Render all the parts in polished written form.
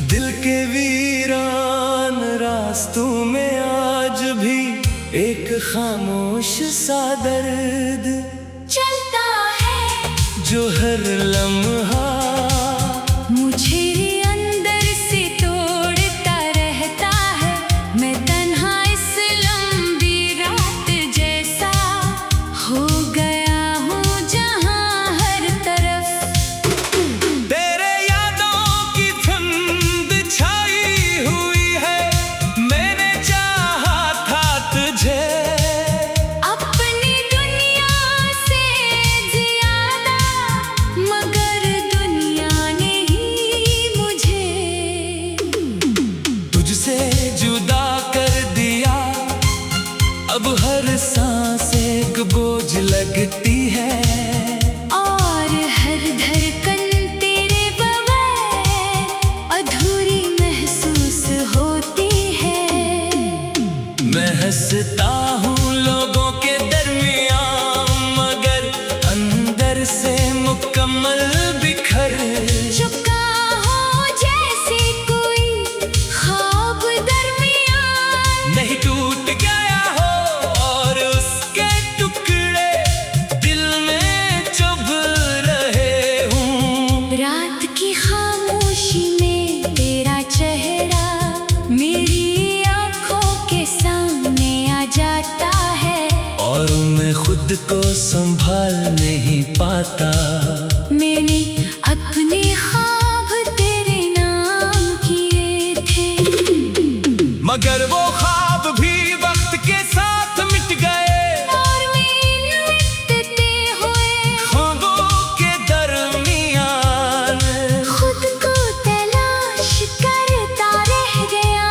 दिल के वीरान रास्तों में आज भी एक खामोश सा दर्द चलता है, जो हर लम्हा मुझे अंदर से तोड़ता रहता है। मैं तन्हा इस लंबी रात जैसा हो गया हूँ जहाँ हर तरफ तेरे यादों की धुंध छाई हुई है। मैंने चाहा था तुझे अपनी दुनिया से ज्यादा, मगर दुनिया ने ही मुझे तुझसे जुदा कर दिया। अब हर सांस एक बोझ लगती है, और हर धड़कन तेरे बगैर अधूरी महसूस होती है। मैं हंसता हूँ लोगों के दरमियान, मगर अंदर से मुकम्मल बिखर चुका हो जैसे कोई ख्वाब दरमियान, नहीं टूट गया हो और उसके टुकड़े दिल में चुभ रहे हूँ। रात की खामोशी में तेरा चेहरा मेरी आंखों के सामने आ जाता है, और मैं खुद को संभाल नहीं पाता। मैंने अपने ख्वाब तेरे नाम किए थे, मगर वो ख्वाब भी वक्त के साथ मिट गए। और मैं मिटते हुए ख्वाबों के दरमियान खुद को तलाश करता रह गया।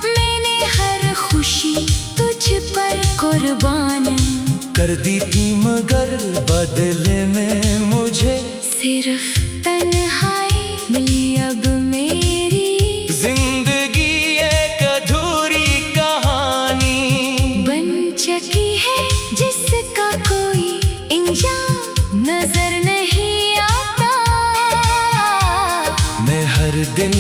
मैंने हर खुशी तुझ पर कुर्बान कर दी थी, मगर बदले में मुझे सिर्फ तन्हाई मिली अब मेरी। जिंदगी एक अधूरी कहानी बन चुकी है जिसका कोई इंजाम नजर नहीं आता। मैं हर दिन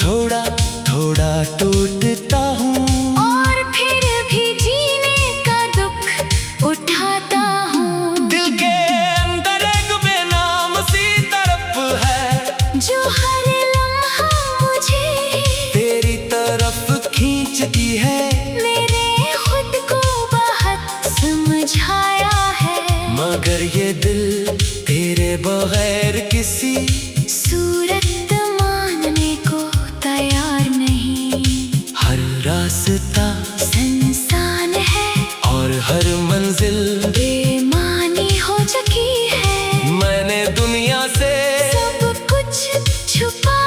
थोड़ा थोड़ा टूटता हूँ, और फिर भी जीने का दुख उठाता हूँ, दिल के अंदर एक बेनाम सी तरफ है, जो हर लम्हा मुझे तेरी तरफ खींचती है। मेरे खुद को बहुत समझाया है, मगर ये दिल तेरे बगैर किसी सूरत मानने को तैयार नहीं। हर रास्ता इंसान है और हर मंजिल बेमानी हो चुकी है। मैंने दुनिया से सब कुछ छुपा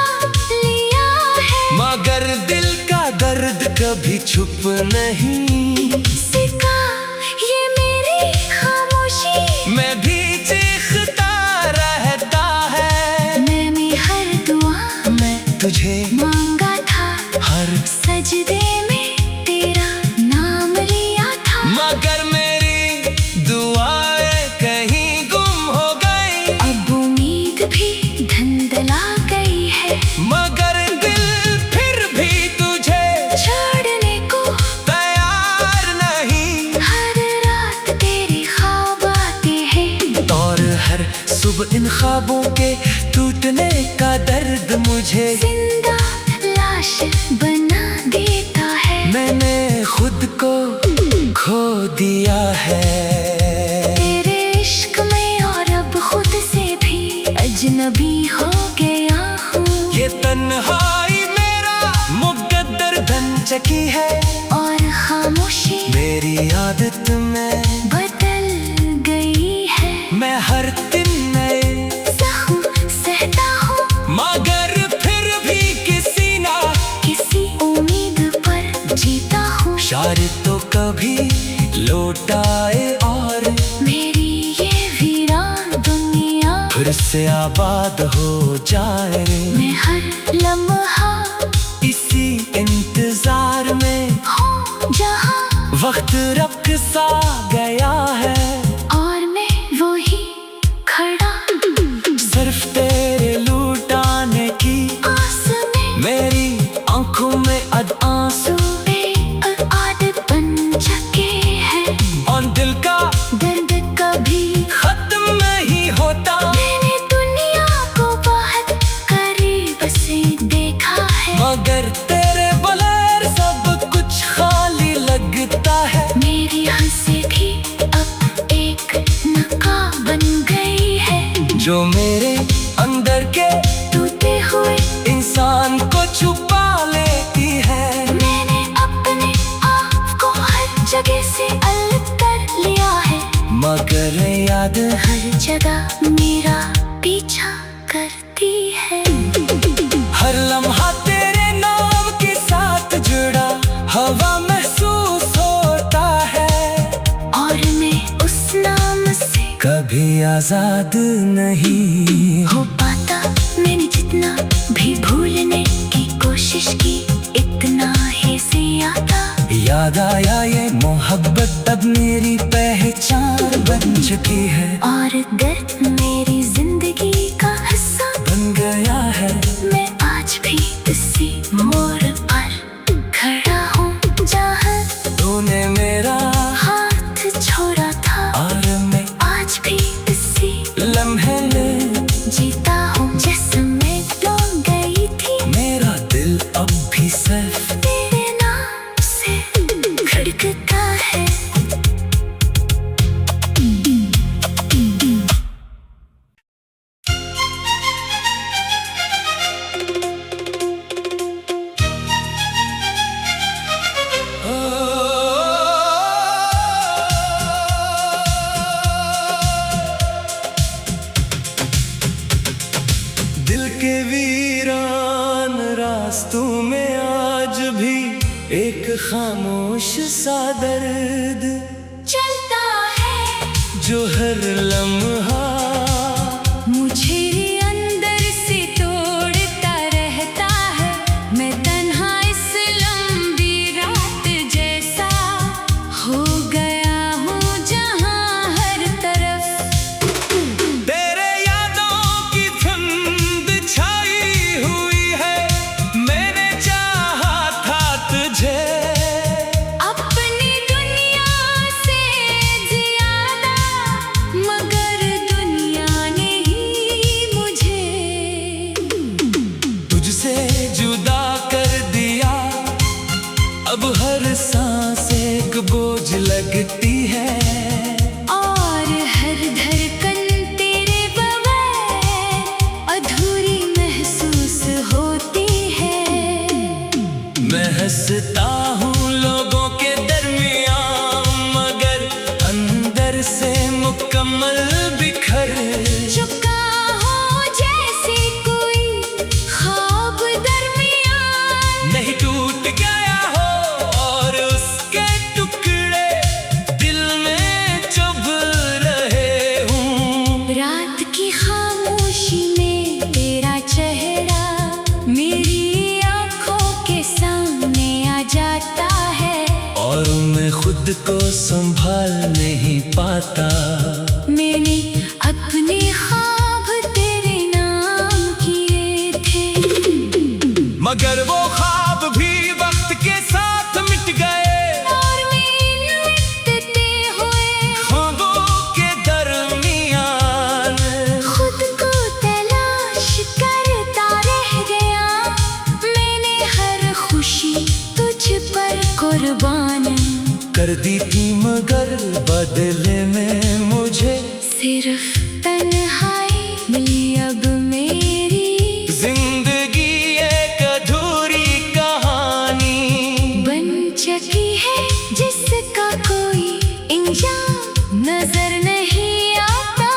लिया है, मगर दिल का दर्द कभी छुप नहीं सिका ये मेरी खामोशी मैं भी चीखता रहता है। मैंने हर दुआ मैं तुझे मांगा था, हर सजदे में तेरा नाम लिया था, मगर मेरी दुआएं कहीं गुम हो गई। अब उम्मीद भी धुंधला गई है, मगर दिल फिर भी तुझे छोड़ने को तैयार नहीं। हर रात तेरे ख्वाब आते हैं, और हर सुबह इन ख्वाबों के टूटने का दर्द मुझे जिंदा लाश बना देता है। मैंने खुद को खो दिया है तेरे इश्क में और अब खुद से भी अजनबी हो गया हूँ, ये तन्हाई मेरा मुकद्दर बन चुकी है। और खामोशी मेरी आदत में बदल गई है। मैं हर दिन नए जख्म सहता हूँ, मगर फिर भी किसी ना किसी उम्मीद पर जीता हूँ। शायद तो कभी लौट आए और मेरी ये वीरान दुनिया फिर से आबाद हो जाए। मैं हर लम्हा इसी इंतजार में हूँ जहाँ वक्त रख सा गया है, और मैं वही खड़ा सिर्फ तेरे लुटाने की आस में। मेरे हर लम्हा तेरे नाम के साथ जुड़ा हवा महसूस होता है, और मैं उस नाम से कभी आजाद नहीं हो पाता। मैंने जितना भी भूलने की कोशिश की, इतना ही से आता। याद आया ये मोहब्बत अब मेरी पहचान बन चुकी है, और दर्द मेरी जिंदगी का हिस्सा बन गया है। मैं आज भी इसी मोड़ पर खड़ा हूँ, जहाँ तूने मेरा हाथ छोड़ा था, और मैं आज भी इसी लम्हे में जीता हूँ। जिसमें तो गई थी, मेरा दिल अब भी सिर्फ तेरे नाम से धड़कता है। दिल के वीरान रास्तों में आज भी एक खामोश सा दर्द चलता है जो हर लम्हा मुझे अंदर से तोड़ता रहता है। मैं तन्हा इस लंबी रात जैसा हो गया हूँ, जहाँ हर तरफ तेरे यादों की धुंध छाई हुई है। मैंने चाहा था तुझे अपनी दुनिया से ज्यादा, मगर दुनिया ने ही मुझे तुझसे जुदा कर दिया। अब हर सांस एक बोझ लगती है, और हर धड़कन तेरे बगैर अधूरी महसूस होती है। मैं हंसता हूँ लोगों के दरमियान, मगर अंदर से मुकम्मल बिखर चुका हो जैसे कोई ख्वाब दरमियान, नहीं टूट गया हो और उसके टुकड़े दिल में चुभ रहे हूँ। रात की खामोशी में तेरा चेहरा मेरी आंखों के सामने आ जाता है, और मैं खुद को संभाल नहीं पाता। मैंने अपने ख्वाब तेरे नाम किए थे, मगर वो ख्वाब भी वक्त के साथ मिट गए, और मैं मिटते हुए ख्वाबों के दरमियान खुद को तलाश करता रह गया। मैंने हर खुशी तुझ पर कुर्बान कर दी थी, मगर बदले में मुझे सिर्फ तन्हाई मिली। अब मेरी जिंदगी एक अधूरी कहानी बन चुकी है, जिसका कोई इंजाम नजर नहीं आता।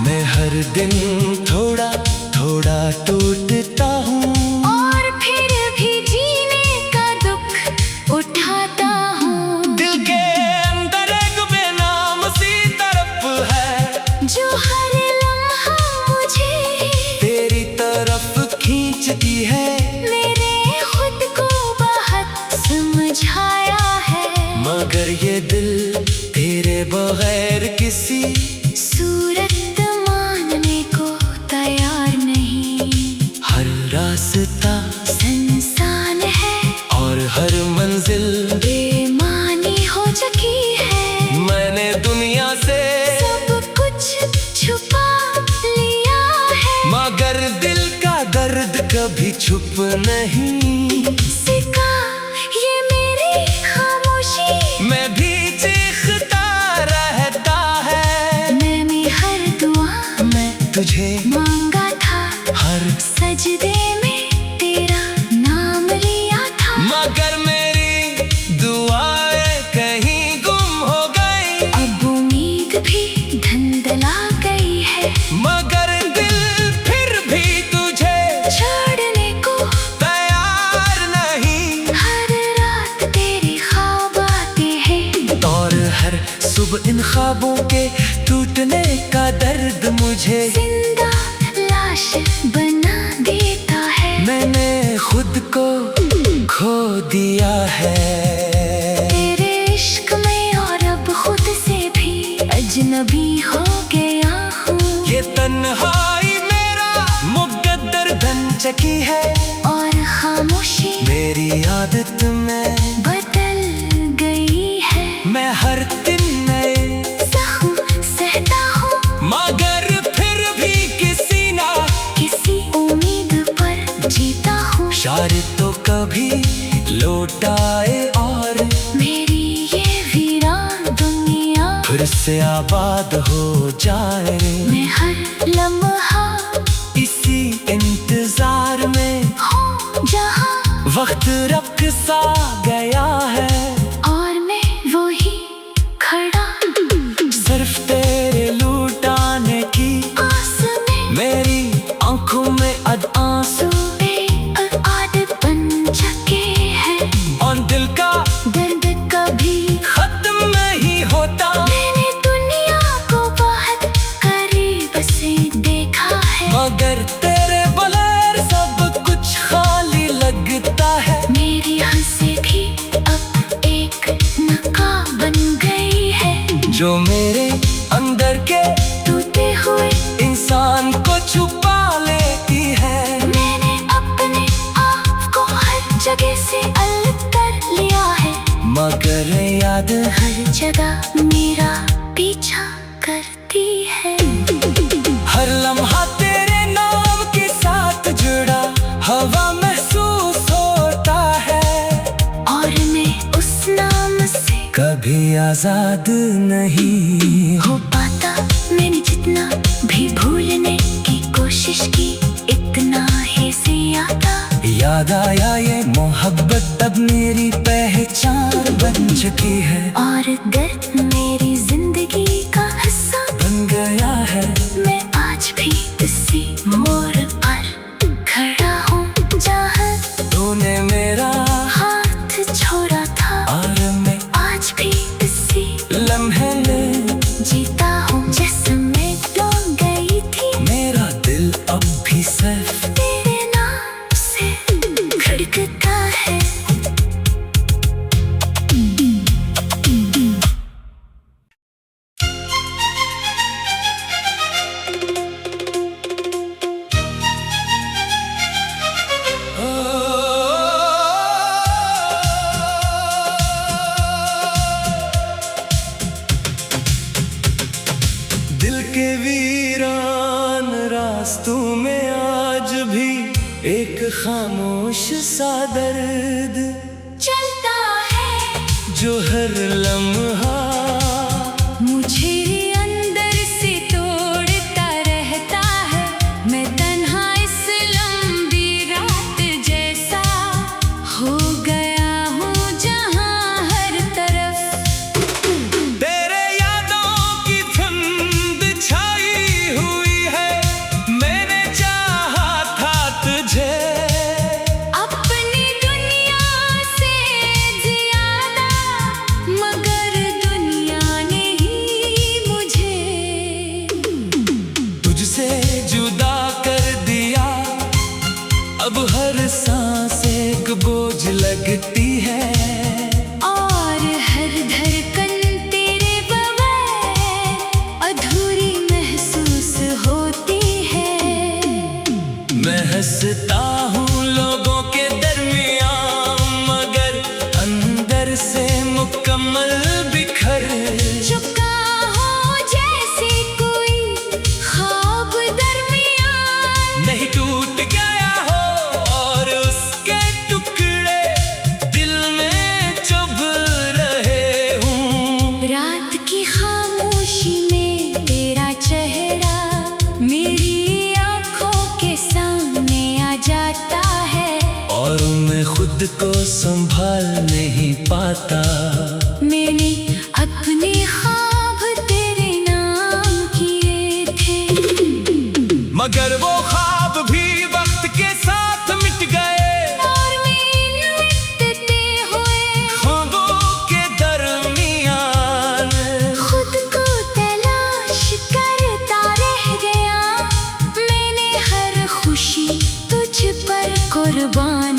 मैं हर दिन थोड़ा थोड़ा टूटता हूँ, और फिर भी जीने का दुख उठाता हूँ, दिल के अंदर एक बेनाम सी तरफ है, जो हर लम्हा मुझे तेरी तरफ खींचती है। मेरे खुद को बहुत समझाया है, मगर ये दिल तेरे बगैर किसी सूरत मानने को तैयार नहीं। हर रास्ता इंसान है और हर मंजिल बेमानी हो चुकी है। मैंने दुनिया से सब कुछ छुपा लिया है, मगर दिल का दर्द कभी छुप नहीं। सिका ये मेरी खामोशी मैं भी चीखता रहता है, मैंने हर दुआ मैं तुझे मांगा था, हर सजदे में तेरा नाम लिया था, मगर मेरी दुआएं कहीं गुम हो गई। अब उम्मीद भी धुंधला गई है। मगर दिल फिर भी तुझे को खो दिया है। तेरे इश्क में और अब खुद से भी अजनबी हो गया हूँ। ये तन्हाई मेरा मुकद्दर बन चुकी है और खामोशी मेरी आदत में बदल गई है। मैं हर दिन नए जख्म सहता हूँ मगर फिर भी किसी ना किसी उम्मीद पर जीता हूँ। शायद तो कभी लौट आए और मेरी ये वीरान दुनिया फिर से आबाद हो जाए। मैं हर लम्हा इसी इंतजार में हूँ जहाँ वक्त रख सा गया है और मैं वही खड़ा सिर्फ तेरे लुटाने की आस में। मेरी आंखों में अद आंसू आदत बन चुके हैं और दिल का दर्द कभी खत्म नहीं होता। मैंने दुनिया को बहुत करीब से देखा है मगर तेरे बगैर सब कुछ खाली लगता है। मेरी हंसी भी अब एक नकाब बन गई है जो मेरे अंदर के टूटे हुए इंसान को छुपा लेती है। मैंने अपने आप को हर जगह से अलग कर लिया है मगर याद हर जगह मेरा पीछा करती है। हर लम्हा तेरे नाम के साथ जुड़ा हवा महसूस होता है और मैं उस नाम से कभी आजाद नहीं हो पाता। मैंने जितना भी भूलने की कोशिश की इतना ही ज्यादा याद आया ये मोहब्बत अब मेरी पहचान बन चुकी है और दर्द मेरी जिंदगी का हिस्सा बन गया है। मैं आज भी इसी मोड़ पर खड़ा हूँ जहाँ तूने मेरा हाथ छोड़ा था और मैं आज भी इसी लम्हे में जीता हूँ जैसे मैं तो गई थी। मेरा दिल अब भी सिर्फ तेरे नाम से खड़कता है। दिल के वीरान रास्तों में आज भी एक खामोश सा दर्द चलता है जो हर लम्हा मुझे अंदर से तोड़ता रहता है। मैं तन्हा इस लंबी रात जैसा हो गया हूँ जहाँ हर तरफ तेरे यादों की धुंध छाई हुई है। मैंने चाहा था तुझे अपनी दुनिया से ज्यादा मगर दुनिया ने ही मुझे तुझसे जुदा कर दिया। अब हर सांस एक बोझ लगती है और हर धड़कन तेरे बगैर अधूरी महसूस होती है। मैं हंसता हूँ लोगों के दरमियान मगर अंदर से मुकम्मल बिखर चुका हो जैसे कोई ख्वाब दरमियान नहीं टूट गया हो और उसके टुकड़े दिल में चुभ रहे हूँ। रात की खामोशी में तेरा चेहरा मेरी आंखों के सामने आ जाता है और मैं खुद को संभाल नहीं पाता। मैंने अपने ख्वाब तेरे नाम किए थे मगर वो ख्वाब भी वक्त के साथ मिट गए और मैं मिटते हुए ख्वाबों के दरमियान खुद को तलाश करता रह गया। मैंने हर खुशी तुझ पर कुर्बान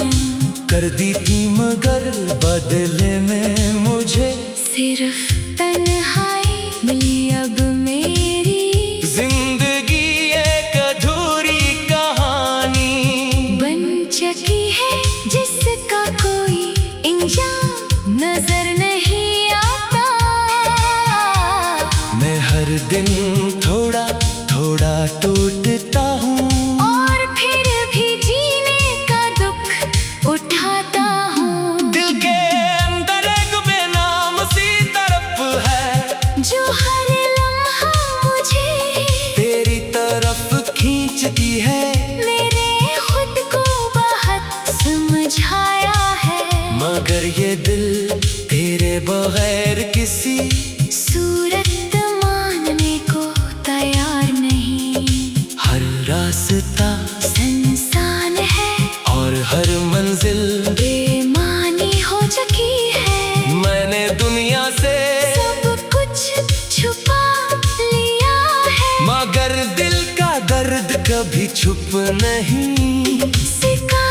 कर दी थी, मगर बदले में मुझे सिर्फ तन्हाई मिली अब मेरी। जिंदगी एक अधूरी कहानी बन चुकी है जिसका कोई इंजाम नजर नहीं आता। मैं हर दिन थोड़ा थोड़ा टूटता हूँ, और फिर भी जीने का दुख उठाता हूँ। दिल के अंदर एक बेनाम सी तरफ है, जो हर लम्हा मुझे तेरी तरफ खींचती है। मेरे खुद को बहुत समझाया है, मगर ये दिल तेरे बगैर किसी सूरत मानने को तैयार नहीं। हर रास्ता इंसान है और हर मंजिल बेमानी हो चुकी है। मैंने दुनिया से सब कुछ छुपा लिया है, मगर दिल का दर्द कभी छुप नहीं सिका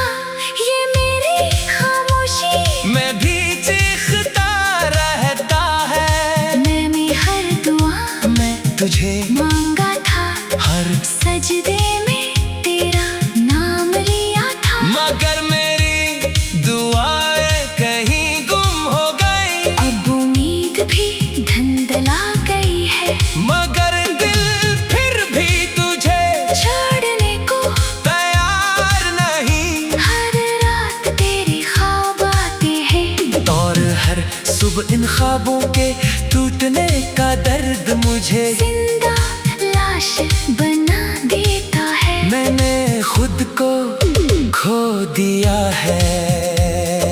ये मेरी खामोशी मैं भी चीखता रहता है। मैंने हर दुआ मैं तुझे मांगा था, हर सजदे में तेरा नाम लिया था। मगर मेरी दुआएं कहीं गुम हो गई। अब उम्मीद भी धुंधला गई है, मगर दिल फिर भी तुझे छोड़ने को तैयार नहीं। हर रात तेरे ख्वाब आते हैं, और हर सुबह इन ख्वाबों के टूटने का दर्द मुझे जिंदा लाश बना देता है। मैंने खुद को खो दिया है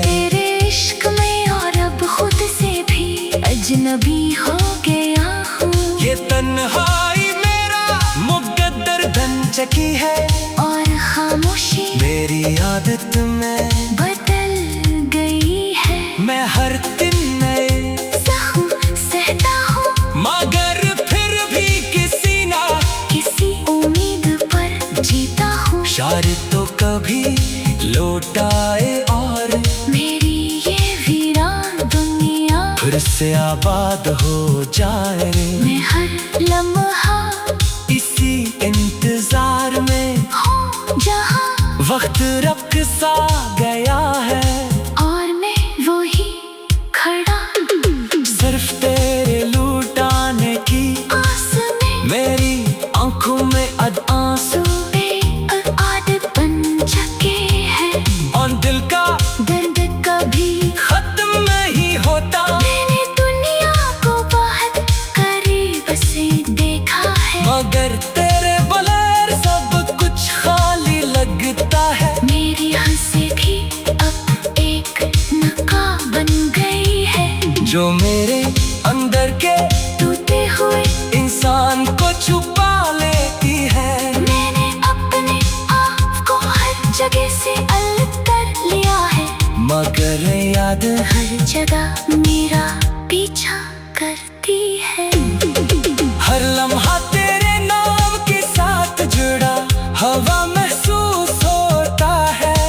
तेरे इश्क में और अब खुद से भी अजनबी हो गया हूँ। ये तन्हाई मेरा मुकद्दर बन चुकी है, और खामोशी मेरी आदत में बदल गई है। मैं हर दिन नए जख्म सहता हूँ, मगर फिर भी किसी ना किसी उम्मीद पर जीता हूँ। शायद तो कभी लौट आए और मेरी ये वीरान दुनिया फिर से आबाद हो जाए। मैं हर लम्हा इसी इंतजार में हूँ जहाँ वक्त रख सा गया है, और मैं वही खड़ा सिर्फ तेरे लुटाने की आस में। मेरी आंखों में अद आंसू आदत बन चुके हैं, और दिल का दर्द कभी खत्म नहीं होता। मैंने दुनिया को बहुत करीब से देखा है, मगर तेरे बगैर सब कुछ खाली लगता है। मेरी हंसी भी अब एक नकाब बन गई है, जो मेरे अंदर के टूटे हुए इंसान को छुपा लेती है। मैंने अपने आप को हर जगह से अलग कर लिया है, मगर याद है हर जगह मेरा पीछा करती है। हर लम्हा तेरे नाम के साथ जुड़ा हवा महसूस होता है,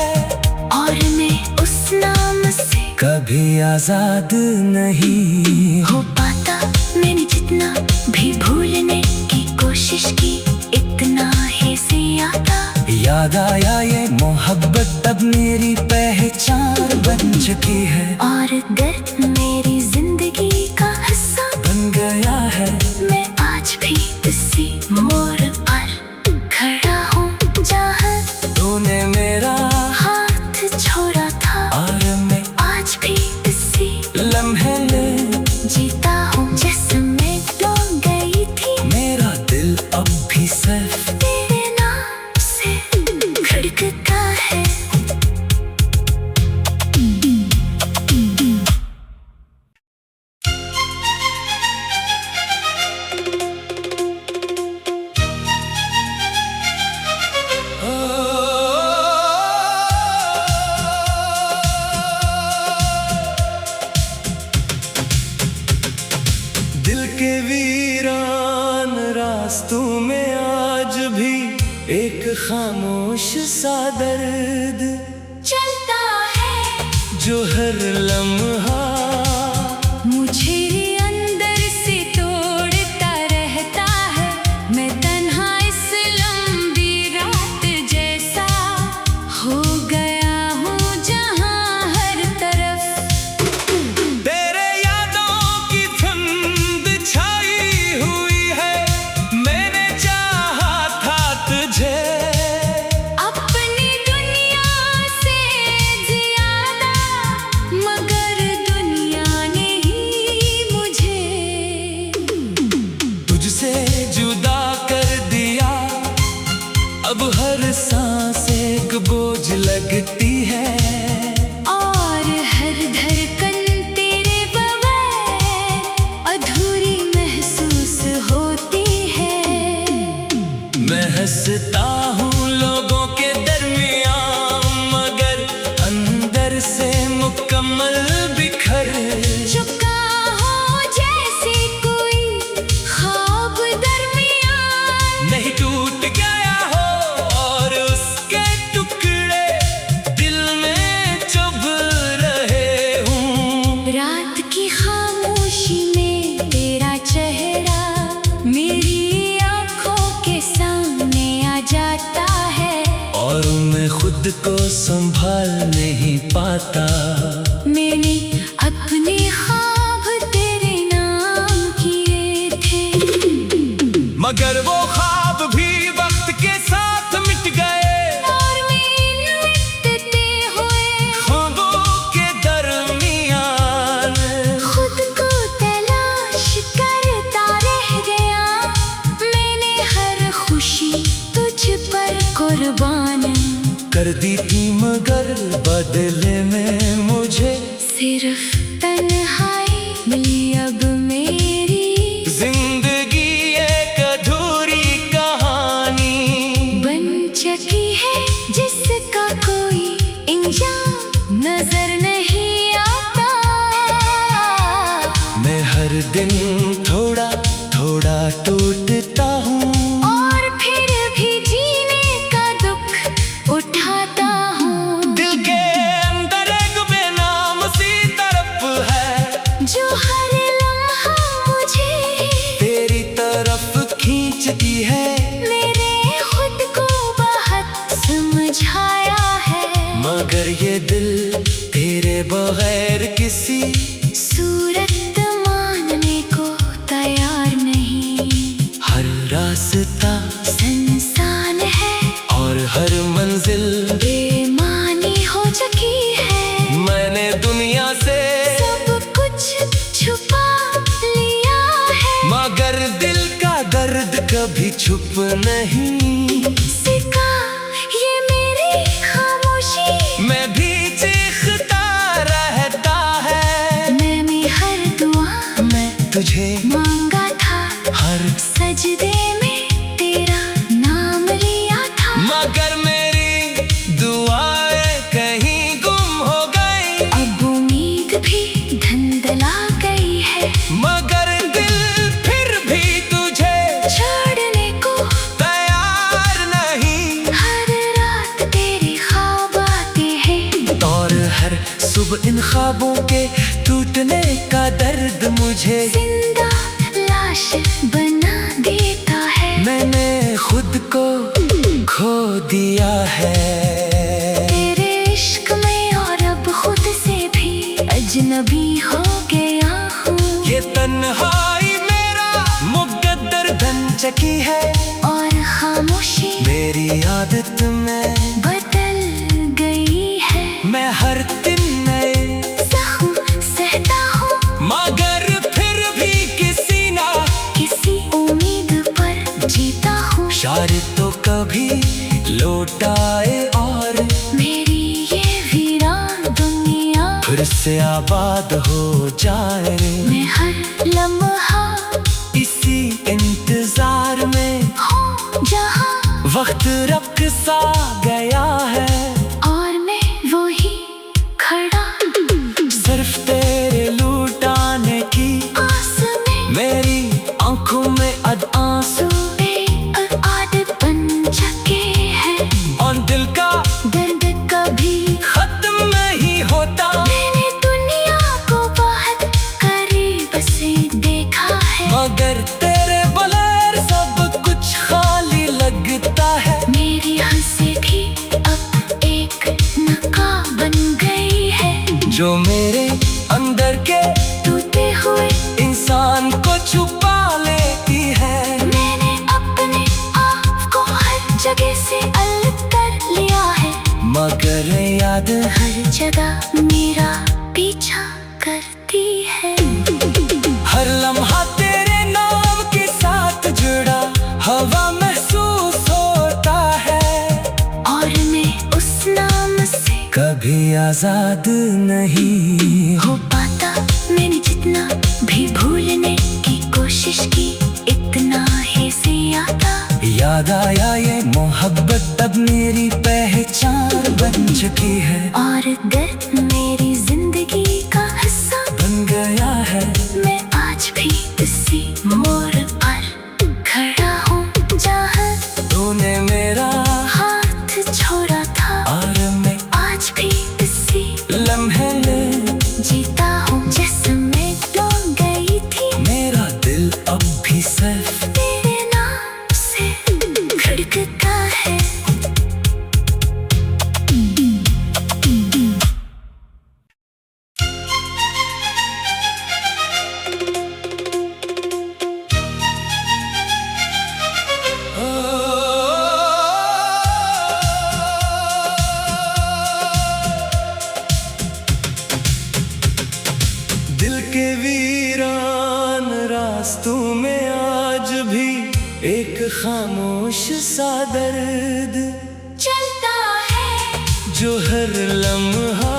और मैं उस नाम से कभी आजाद नहीं हो पाता। मैंने जितना भी भूलने की कोशिश की, इतना ही ज्यादा याद आया ये मोहब्बत अब मेरी पहचान बन चुकी है, और दर्द मेरी जिंदगी का हिस्सा बन गया है। मैं आज भी इसी मोड़ पर खड़ा हूँ जहाँ तूने मेरा हाथ छोड़ा था, और मैं आज भी इसी लम्हे में जीता हूँ जिसमें तो गई थी। मेरा दिल अब भी सिर्फ तेरे नाम से खड़कता है। दिल के वीरान रास्तों में आज भी एक खामोश सा दर्द चलता है जो हर लम्हा मुझे अंदर से तोड़ता रहता है। मैं तन्हा इस लंबी रात जैसा हो गया हूँ जहाँ हर तरफ तेरे यादों की धुंध छाई हुई है। मैंने चाहा था तुझे अपनी दुनिया से ज्यादा, मगर दुनिया ने ही मुझे तुझसे जुदा कर दिया। अब हर सांस एक बोझ लगती है। और हर धड़कन तेरे बगैर अधूरी महसूस होती है। मैं हंसता हूँ लोगों के दरमियान, मगर अंदर से मुकम्मल बिखर चुका हो जैसे कोई ख्वाब दरमियान। नहीं टूट गया हो और उसके टुकड़े दिल में चुभ रहे हूँ। रात की खामोशी में तेरा चेहरा मेरी आंखों के सामने आ जाता है। और मैं खुद को संभाल नहीं पाता। मैंने अपने ख्वाब तेरे नाम किए थे, मगर वो ख्वाब भी वक्त के साथ मिट गए। और मैं मिटते हुए ख्वाबों के दरमियान खुद को तलाश करता रह गया। मैंने हर खुशी तुझ पर कुर्बान कर दी थी, मगर बदले में मुझे सिर्फ तन्हाई मिली अब मेरी। जिंदगी एक अधूरी कहानी बन चुकी है जिसका कोई इंजाम नजर नहीं आता। मैं हर दिन थोड़ा थोड़ा टूटता हूँ। और फिर भी जीने का दुख उठाता हूँ। दिल के अंदर एक बेनाम सी तरफ है, जो हर लम्हा मुझे तेरी तरफ खींचती है। मेरे खुद को बहुत समझाया है, मगर ये दिल तेरे बगैर किसी सूरत मानने को तैयार नहीं। हर रास्ता इंसान है और हर मंजिल बेमानी हो चुकी है। मैंने दुनिया से सब कुछ छुपा लिया है, मगर दिल का दर्द कभी छुप नहीं सिका ये मेरी खामोशी मैं भी चीखता रहता है। मैंने हर दुआ मैं तुझे मांगा था, हर सजदे में तेरा नाम लिया था। मगर मेरी दुआएं कहीं गुम हो गई। अब उम्मीद भी धुंधला गई है, मगर दिल फिर भी तुझे छोड़ने को तैयार नहीं। हर रात तेरे ख्वाब आते हैं, और हर सुबह इन ख्वाबों के टूटने का दर्द मुझे जिंदा लाश बना देता है। मैंने खुद को खो दिया है। तेरे इश्क में और अब खुद से भी अजनबी हो गया हूँ। ये तन्हाई मेरा मुकद्दर बन चुकी है। और खामोशी मेरी आदत में बदल गई है। मैं हर दिन नए जख्म सहता हूँ, मगर फिर भी किसी ना किसी उम्मीद पर जीता हूँ। शायद तो कभी लौट आए और मेरी ये वीरान दुनिया फिर से आबाद हो जाए। मैं हर लम्हा इसी इंतजार में हूँ जहाँ वक्त रख सा गया है। और मैं वही खड़ा सिर्फ तेरे लुटाने की आस में। मेरी आंखों में अद आंसू आदत बन चुके हैं, और दिल का दर्द कभी खत्म नहीं होता। जो मेरे अंदर के टूटे हुए इंसान को छुपा लेती है। मैंने अपने आप को हर जगह से अलग कर लिया है, मगर याद हर जगह मेरा पीछा करती है। हर लम्हा तेरे नाम के साथ जुड़ा हवा महसूस होता है, और मैं उस नाम से कभी आजाद नहीं हो पाता। मैंने जितना भी भूलने की कोशिश की, इतना ही से याद आया ये मोहब्बत अब मेरी पहचान बन चुकी है, और दर्द मेरी जिंदगी का हिस्सा बन गया है। मैं आज भी इसी मोड़ पर खड़ा हूँ जहाँ तूने मेरा हाथ छोड़ा था, और मैं आज भी इसी लम्हे में जीता हूँ जैसे मैं तो गई थी। मेरा दिल अब भी सिर्फ तेरे नाम से धड़कता है। दिल के वीरान रास्तों में आज भी एक खामोश सा दर्द चलता है जो हर लम्हा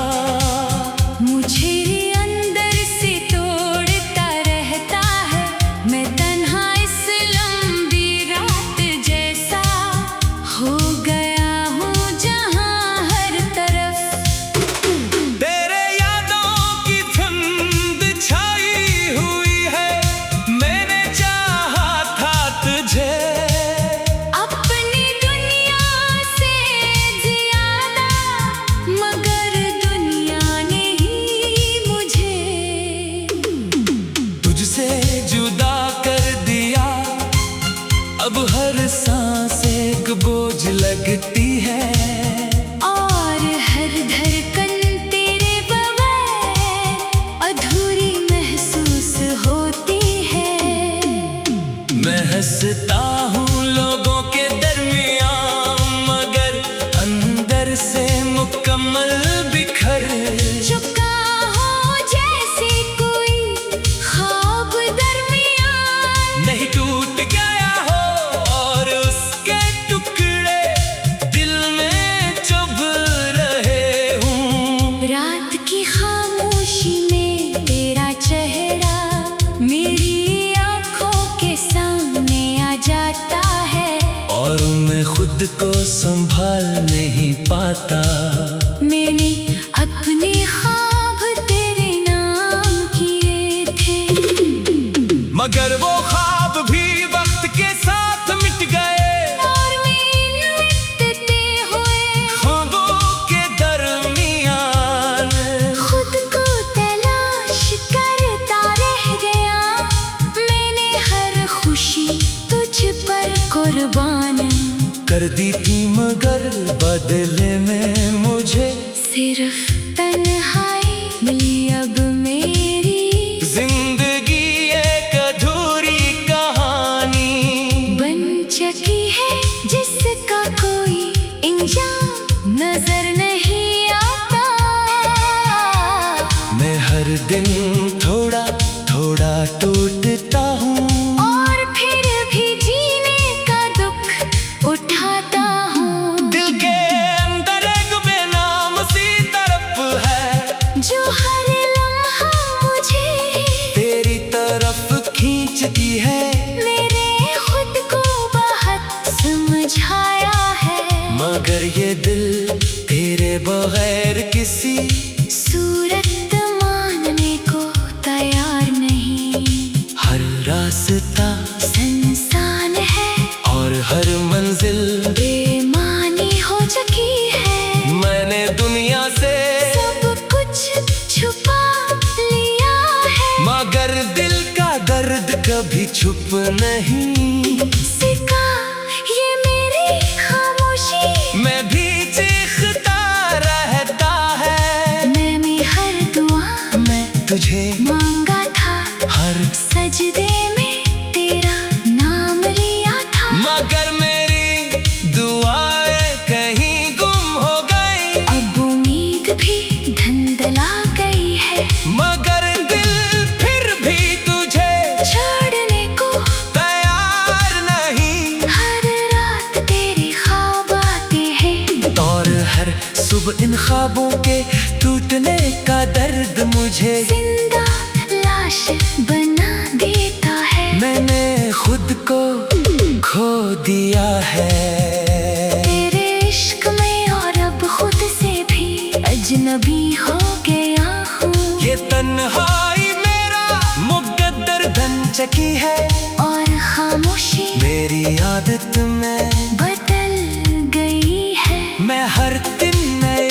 मुझे अंदर से तोड़ता रहता है। मैं तन्हा इस लंबी रात जैसा हो गया हूँ जहाँ हर तरफ तेरे यादों की धुंध छाई हुई है। मैंने चाहा था तुझे अपनी दुनिया से ज्यादा, मगर दुनिया ने ही मुझे तुझसे जुदा कर दिया। अब हर सांस एक बोझ लगती है, और हर धड़कन तेरे बगैर अधूरी महसूस होती है। मैं हंसता हूँ लोगों के दरमियान, मगर अंदर से मुकम्मल बिखर चुका हो जैसे कोई ख्वाब दरमियान, नहीं टूट गया हो और उसके टुकड़े दिल में चुभ रहे हूँ। रात की खामोशी में तेरा चेहरा मेरी आंखों के सामने आ जाता है, और मैं खुद को संभाल नहीं पाता। मैंने अपने ख्वाब तेरे नाम किए थे, मगर वो ख्वाब भी वक्त के साथ मिट गए, और मैं मिटते हुए ख्वाबों के दरमियान खुद को तलाश करता रह गया। मैंने हर खुशी तुझ पर कुर्बान कर दी थी, मगर बदले में मुझे सिर्फ तन्हाई मिली। अब मेरी जिंदगी एक अधूरी कहानी बन चुकी है, जिसका कोई इंजाम नजर नहीं आता। मैं हर दिन थोड़ा थोड़ा टूटता हूँ, और फिर भी जीने का दुख उठाता हूँ। दिल के अंदर एक बेनाम सी तड़प है, जो हर लम्हा मुझे तेरी तरफ खींचती है। मेरे खुद को बहुत समझाया है, मगर ये दिल तेरे बगैर किसी सूरत मानने को तैयार नहीं। हर रास्ता इंसान है और हर मंजिल बेमानी हो चुकी है। मैंने दुनिया से सब कुछ छुपा लिया है, मगर दिल का दर्द कभी छुप नहीं सिका ये मेरी खामोशी मैं भी चीखता रहता है। मैं हर तुझे मांगा था, हर सजदे में तेरा नाम लिया था। मगर मेरी दुआएं कहीं गुम हो गई। अब उम्मीद भी धुंधला गई है, मगर दिल फिर भी तुझे छोड़ने को तैयार नहीं। हर रात तेरे ख्वाब आते हैं, और हर सुबह इन ख्वाबों के टूटने का दर्द मुझे जिंदा लाश बना देता है। मैंने खुद को खो दिया है। तेरे इश्क में और अब खुद से भी अजनबी हो गया हूँ। ये तन्हाई मेरा मुकद्दर बन चकी है, और खामोशी मेरी आदत में बदल गई है। मैं हर दिन नए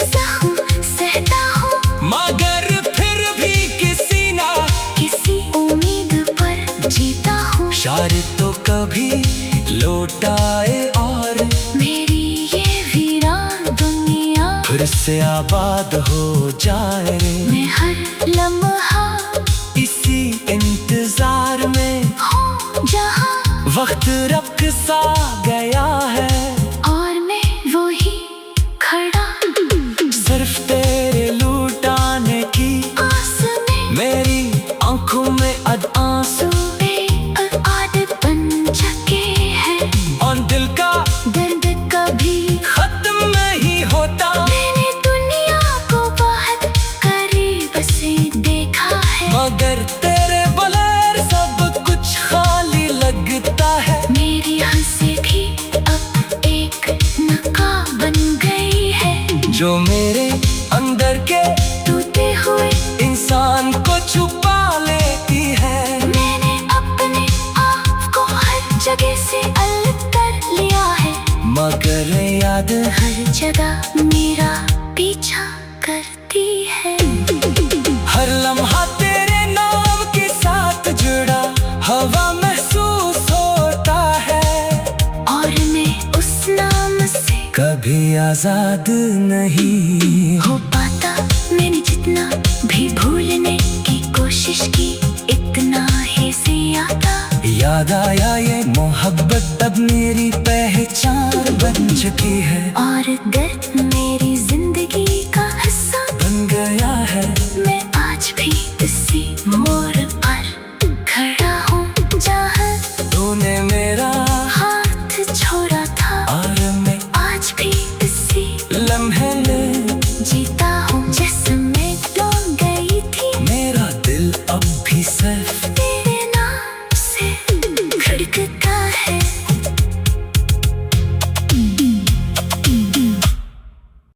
ज़ख्म सहता हूँ, मगर फिर भी किसी ना किसी उम्मीद पर जीता हूँ। शायद तो कभी लौट आए और मेरी ये वीरान दुनिया फिर से आबाद हो जाए। मैं हर लम्हा इसी इंतजार में हूँ जहाँ, वक्त रख सा गया है। और मैं वही खड़ा सिर्फ तेरे लुटाने की आस में। मेरी आंखों में अद आंसू आदत बन चुके हैं, और दिल का दर्द कभी खत्म नहीं होता। मैंने दुनिया को बहुत करीब से देखा है, मगर तेरे बगैर सब कुछ खाली लगता है। मेरी हंसी भी अब एक नकाब बन गई है, जो मेरे अंदर के टूटे हुए इंसान को छुपा लेती है। मैंने अपने आप को हर जगह से अलग कर लिया है, मगर याद है हर जगह मेरा पीछा करती है। हर लम्हा तेरे नाम के साथ जुड़ा हवा महसूस होता है। और मैं उस नाम से कभी आजाद नहीं हो पाता। मैंने जितना भी भूलने की कोशिश की, इतना ही से आता। याद आया ये मोहब्बत अब मेरी पहचान बन चुकी है। और दर्द